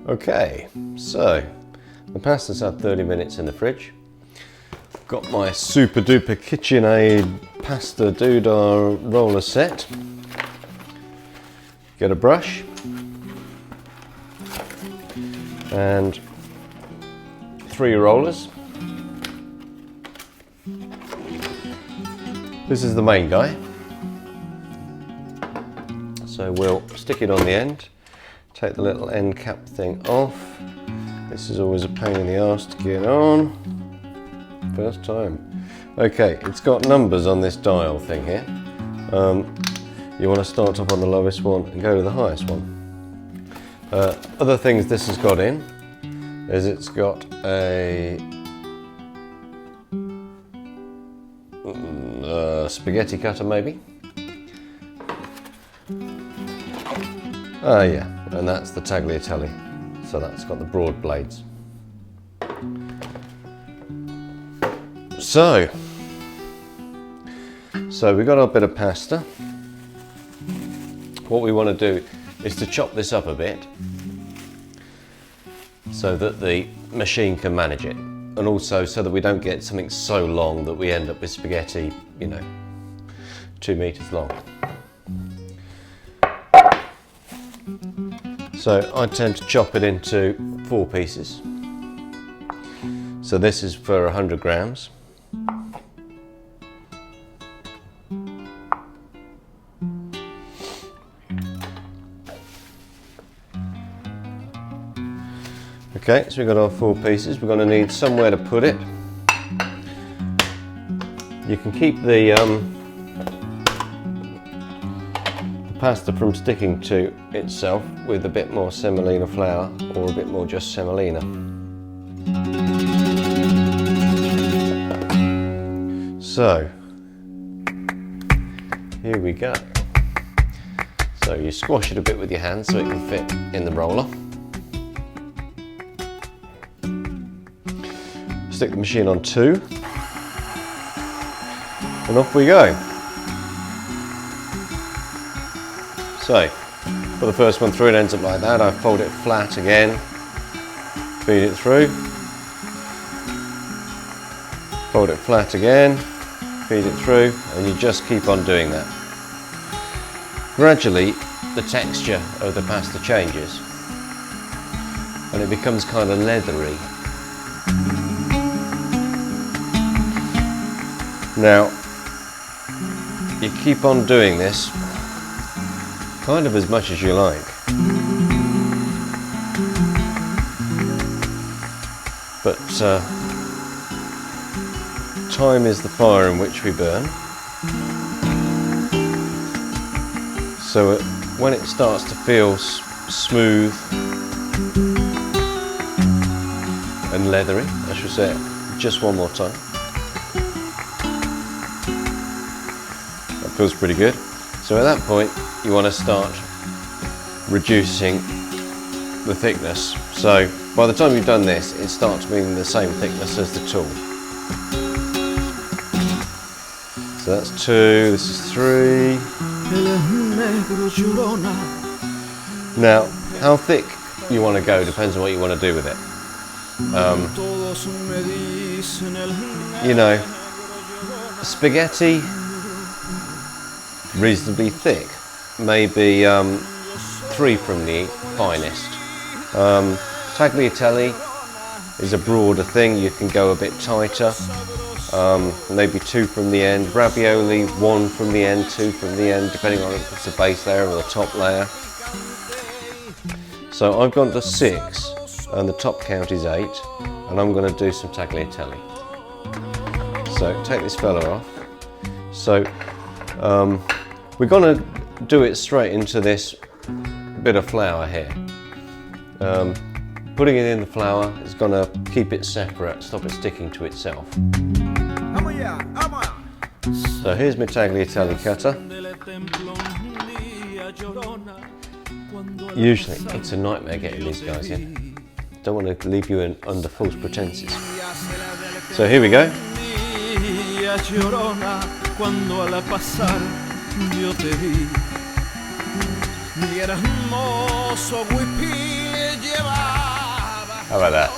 Okay, so the pasta's had 30 minutes in the fridge. Got my super duper KitchenAid pasta doodah roller set. Get a brush and 3 rollers. This is the main guy. So we'll stick it on the end, take the little end cap thing off. This is always a pain in the arse to get on. First time. Okay, it's got numbers on this dial thing here. You want to start off on the lowest one and go to the highest one. Other things this has got in is it's got a spaghetti cutter maybe. Yeah, and that's the tagliatelle. So that's got the broad blades. So we've got our bit of pasta. What we want to do is to chop this up a bit so that the machine can manage it, and also so that we don't get something so long that we end up with spaghetti, 2 meters long. So I tend to chop it into 4 pieces. So this is for 100 grams. Okay, so we've got our 4 pieces. We're going to need somewhere to put it. You can keep the pasta from sticking to itself with a bit more semolina flour or a bit more just semolina. So, here we go. So you squash it a bit with your hand so it can fit in the roller. Stick the machine on 2 and off we go. So, put the first one through, it ends up like that. I fold it flat again, feed it through, fold it flat again, feed it through, and you just keep on doing that. Gradually, the texture of the pasta changes and it becomes kind of leathery. Now, you keep on doing this kind of as much as you like. But time is the fire in which we burn. So when it starts to feel smooth and leathery, I should say it just one more time. That feels pretty good. So at that point, you want to start reducing the thickness. So by the time you've done this, it starts being the same thickness as the tool. So that's 2, this is 3. Now, how thick you want to go depends on what you want to do with it. Spaghetti, reasonably thick, maybe 3 from the finest. Tagliatelle is a broader thing, you can go a bit tighter, maybe 2 from the end. Ravioli, 1 from the end, 2 from the end, depending on if it's the base layer or the top layer. So I've gone to 6 and the top count is 8, and I'm going to do some tagliatelle. So take this fella off. So we're going to do it straight into this bit of flour here. Putting it in the flour is going to keep it separate, stop it sticking to itself. So here's my tagliatelle cutter. Usually it's a nightmare getting these guys in. Don't want to leave you under false pretenses. So here we go. Mi hermoso huipil lleva How about that?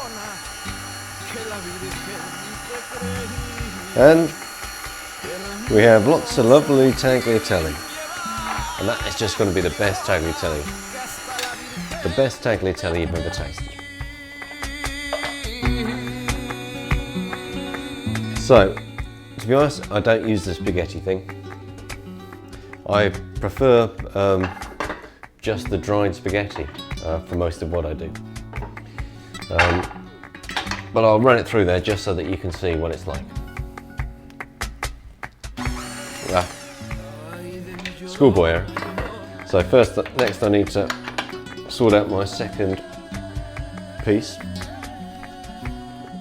And we have lots of lovely tagliatelle. And that is just going to be the best tagliatelle. The best tagliatelle you've ever tasted. So, to be honest, I don't use the spaghetti thing. I prefer just the dried spaghetti for most of what I do. But I'll run it through there just so that you can see what it's like. Schoolboy error. So next I need to sort out my second piece.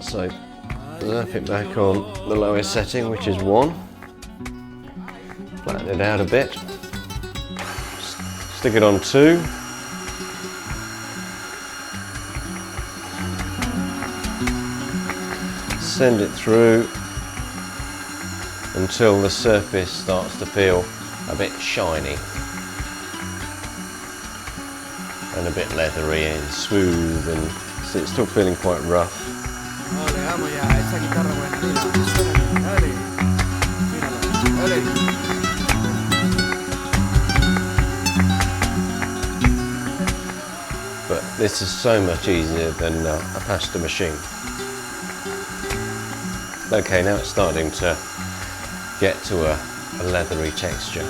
So lap it back on the lowest setting, which is 1. Flatten it out a bit. Stick it on 2. Send it through until the surface starts to feel a bit shiny and a bit leathery and smooth, and so it's still feeling quite rough. But this is so much easier than a pasta machine. Okay, now it's starting to get to a leathery texture.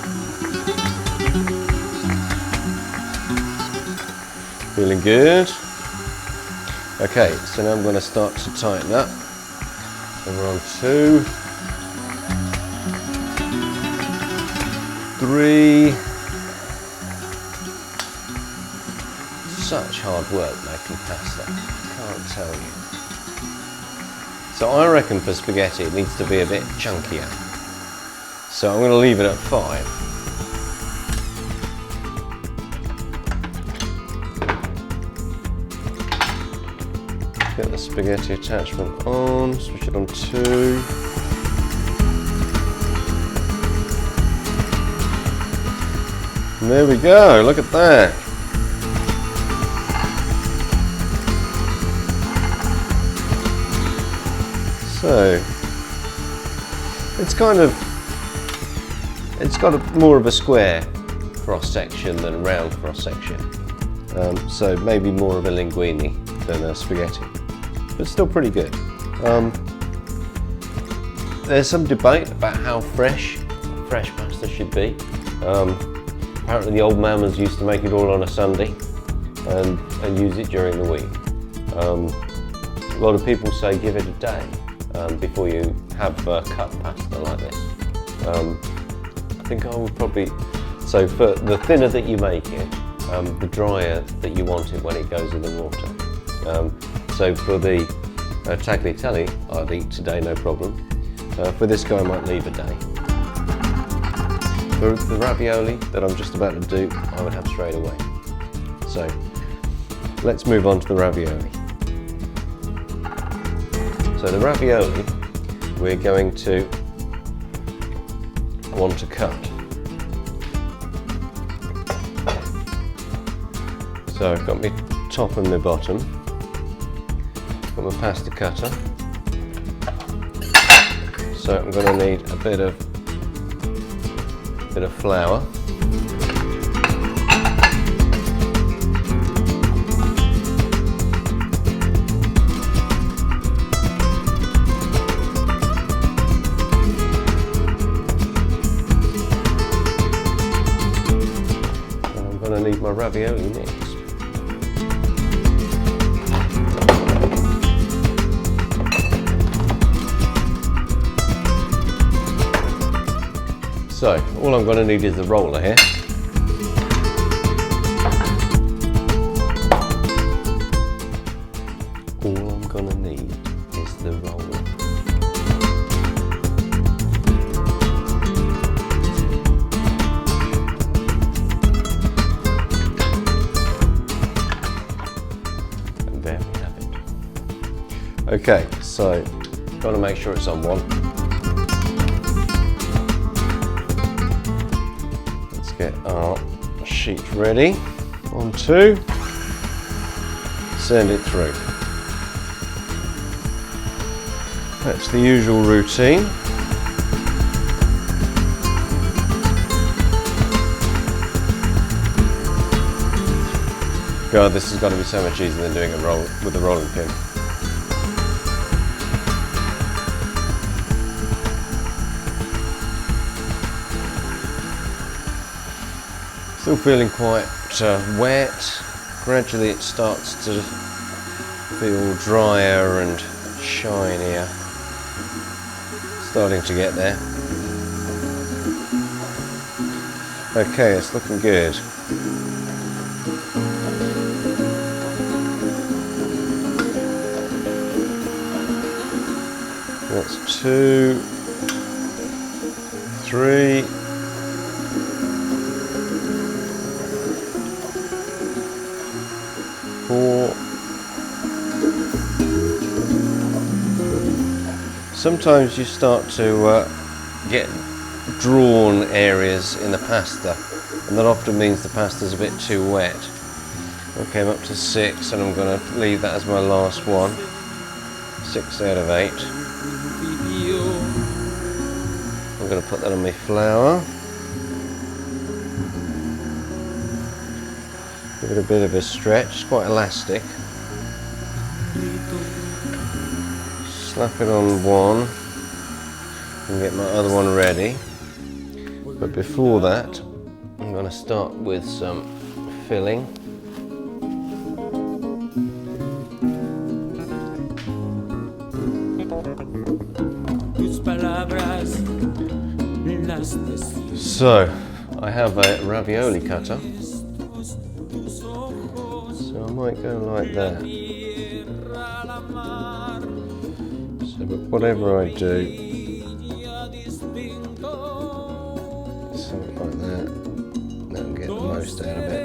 Feeling good? Okay, so now I'm going to start to tighten up. So we're on 2, 3. Such hard work making pasta, can't tell you. So I reckon for spaghetti it needs to be a bit chunkier. So I'm going to leave it at 5. Get the spaghetti attachment on, switch it on 2. And there we go, look at that. So it's got more of a square cross section than a round cross section. So maybe more of a linguine than a spaghetti, but still pretty good. There's some debate about how fresh pasta should be. Apparently the old mamas used to make it all on a Sunday and use it during the week. A lot of people say give it a day before you have cut pasta like this. I think I would probably, so for the thinner that you make it, the drier that you want it when it goes in the water. So for the tagliatelle, I'd eat today, no problem. For this guy, I might leave a day. For the ravioli that I'm just about to do, I would have straight away. So let's move on to the ravioli. So the ravioli, we're going to want to cut. So I've got my top and my bottom. Got my pasta cutter. So I'm going to need a bit of flour. I need my ravioli mix. So all I'm going to need is the roller here. All I'm going to need is the roller. Okay, so got to make sure it's on 1. Let's get our sheet ready. On 2, send it through. That's the usual routine. God, this has got to be so much easier than doing a roll with a rolling pin. Still feeling quite wet. Gradually it starts to feel drier and shinier. Starting to get there. Okay, it's looking good. That's 2, 3, 4. Sometimes you start to get drawn areas in the pasta, and that often means the pasta's a bit too wet. Okay, I'm up to 6, and I'm going to leave that as my last one. 6 out of 8. I'm going to put that on my flour. Give it a bit of a stretch, it's quite elastic. Slap it on one and get my other one ready. But before that, I'm going to start with some filling. So, I have a ravioli cutter. So I might go like that. So, but whatever I do, something like that, that'll get the most out of it.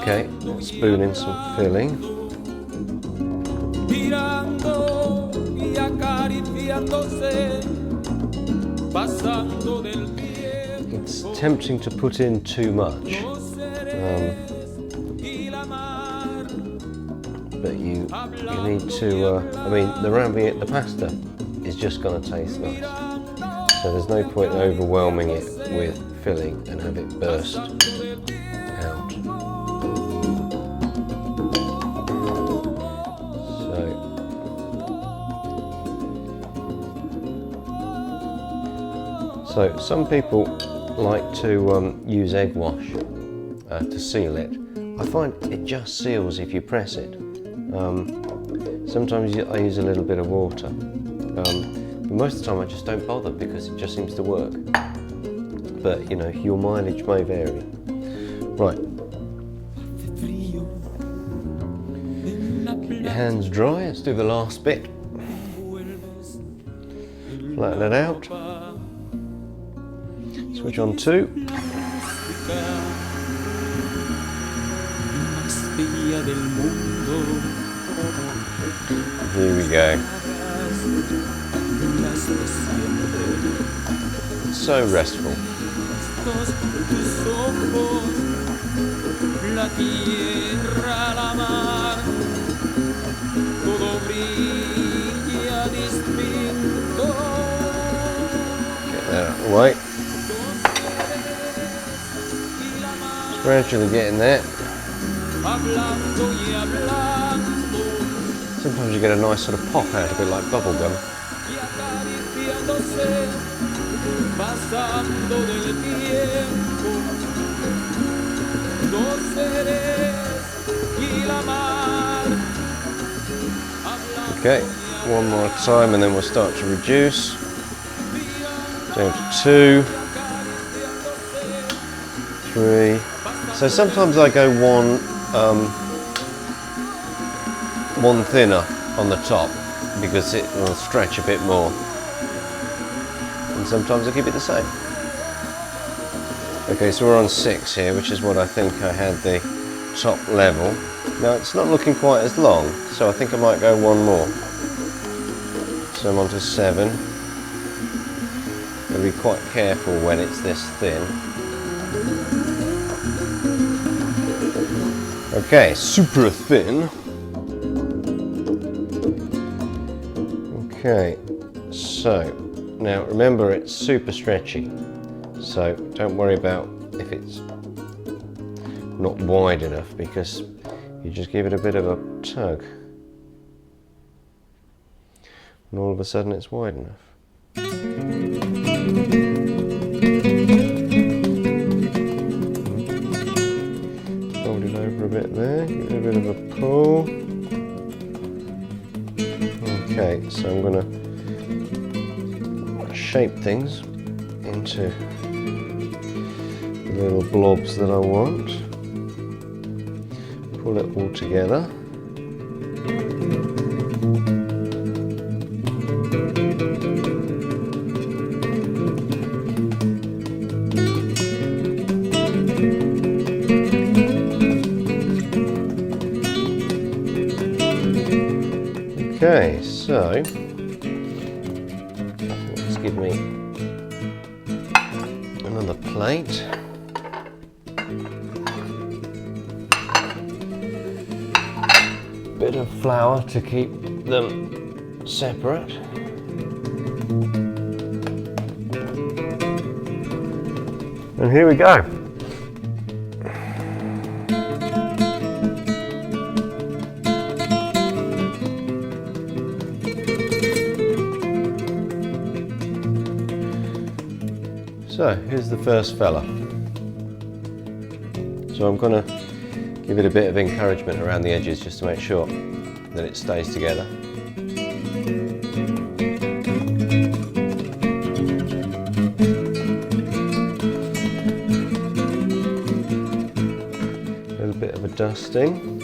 Okay, spoon in some filling. It's tempting to put in too much, but you need to, I mean, the pasta is just going to taste nice, so there's no point overwhelming it with filling and have it burst out. So some people like to use egg wash to seal it. I find it just seals if you press it. Sometimes I use a little bit of water, but most of the time I just don't bother because it just seems to work. But you know, your mileage may vary. Right. Keep your hands dry. Let's do the last bit. Flatten it out. Switch on 2. Here we go. It's so restful. Get that out of the way. Gradually getting there. Sometimes you get a nice sort of pop out of it, like bubble gum. Okay, one more time and then we'll start to reduce. Down to 2, 3. So sometimes I go one thinner on the top because it will stretch a bit more, and sometimes I keep it the same. Okay, so we're on 6 here, which is what I think I had the top level. Now it's not looking quite as long, so I think I might go one more. So I'm on to 7. I'll be quite careful when it's this thin. Okay, super thin. Okay, so now remember it's super stretchy, so don't worry about if it's not wide enough, because you just give it a bit of a tug and all of a sudden it's wide enough. Fold it over a bit there, give it a bit of a pull. Okay, so I'm going to shape things into the little blobs that I want. Pull it all together. Okay, so let's give me another plate. Bit of flour to keep them separate. And here we go. So here's the first fella. So I'm going to give it a bit of encouragement around the edges just to make sure that it stays together. A little bit of a dusting.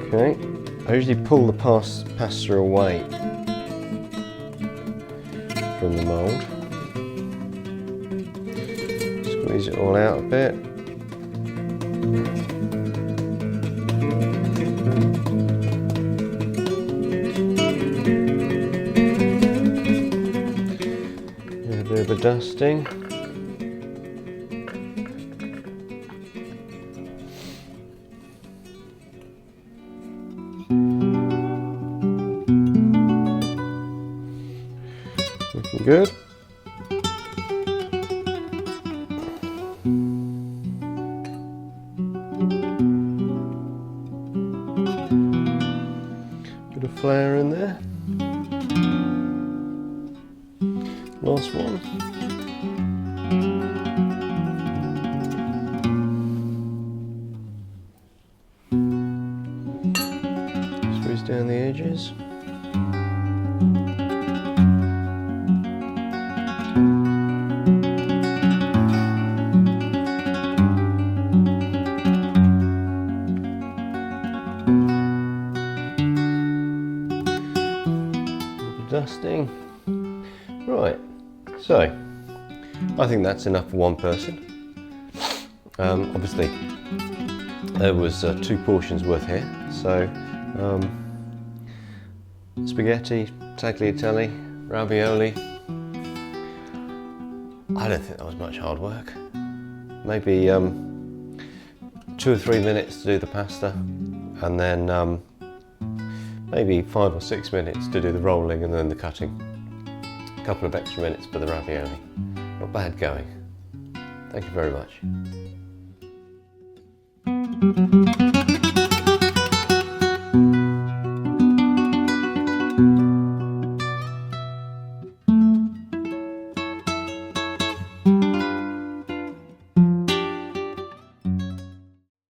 Okay, I usually pull the pasta away from the mould. Squeeze it all out a bit. A bit of a dusting. Looking good. Bit of flour in there. Last one. Squeeze down the edges. Dusting. Right, so I think that's enough for one person. Obviously there was 2 portions worth here, so spaghetti, tagliatelle, ravioli. I don't think that was much hard work. Maybe 2 or 3 minutes to do the pasta, and then maybe 5 or 6 minutes to do the rolling and then the cutting. A couple of extra minutes for the ravioli. Not bad going. Thank you very much.